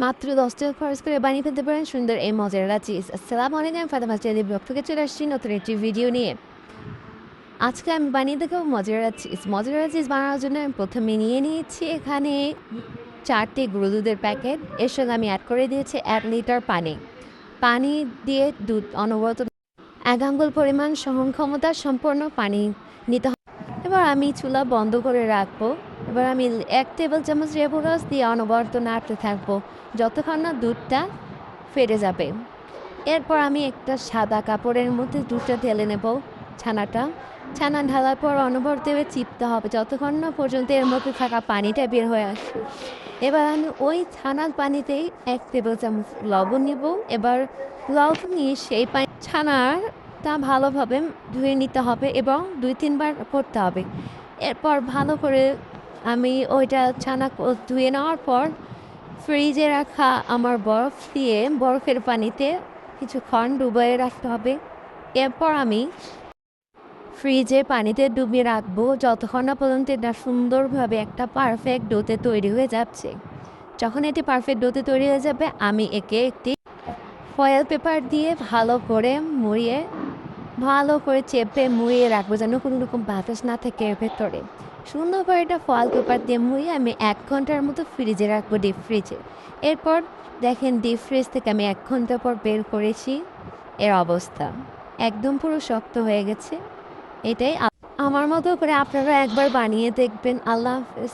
মাত্র 10 টাকা খরচ করে বানিয়ে ফেলতে পারেন সুন্দর এই মজারেলা চিজ। আসসালামু আলাইকুম, ফাতেমা চ্যানেল ব্লগ থেকে চলে আসছি নতুন একটি ভিডিও নিয়ে। আজকে আমি বানিয়ে দেখাবো মজারেলা চিজ। মজারেলা চিজ বানানোর জন্য আমি প্রথমে নিয়ে নিয়েছি এখানে 4টি গুঁড়ো দুধের প্যাকেট। এর সঙ্গে আমি অ্যাড করে দিয়েছি 1 লিটার পানি। পানি দিয়ে দুধ অনবরত 1 আঙ্গুল পরিমাণ সহন ক্ষমতা সম্পন্ন পানি নিতে হবে। এবার আমি চুলা বন্ধ করে রাখবো। এবার আমি 1 টেবিল চামচ লেবু রস দিয়ে অনবরত নাড়তে থাকবো যতক্ষণ না দুধটা ফেটে যাবে। এরপর আমি একটা সাদা কাপড়ের মধ্যে দুধটা ঢেলে নেব। ছানা ঢালার পর অনবরত চিপতে হবে যতক্ষণ না পর্যন্ত এর মধ্যে থাকা পানিটা বের হয়ে আসে। এবার আমি ওই ছানার পানিতেই 1 টেবিল চামচ লবণ নেব। এবার লবণ নিয়ে সেই ছানাটা ভালোভাবে ধুয়ে নিতে হবে এবং 2-3 বার করতে হবে। এরপর ভালো করে আমি ওইটা ধুয়ে নেওয়ার পর ফ্রিজে রাখা আমার বরফ দিয়ে বরফের পানিতে কিছুক্ষণ ডুবিয়ে রাখতে হবে। এরপর আমি ফ্রিজে পানিতে ডুবিয়ে রাখবো যতক্ষণ না পর্যন্ত এটা সুন্দরভাবে একটা পারফেক্ট ডোতে তৈরি হয়ে যাচ্ছে। যখন এটি পারফেক্ট ডোতে তৈরি হয়ে যাবে আমি একে একটি ফয়েল পেপার দিয়ে ভালো করে চেপে মুড়িয়ে রাখবো যেন কোনো রকম বাতাস না থাকে এর ভেতরে। সুন্দর করে এটা ফয়েল পেপার দিয়ে মুড়িয়ে আমি 1 ঘন্টার মতো ফ্রিজে রাখবো, ডিপ ফ্রিজে। এরপর দেখেন ডিপ ফ্রিজ থেকে আমি 1 ঘন্টা পর বের করেছি। এর অবস্থা একদম পুরো শক্ত হয়ে গেছে। এটাই আমার মতো করে আপনারা একবার বানিয়ে দেখবেন। আল্লাহ হাফেজ।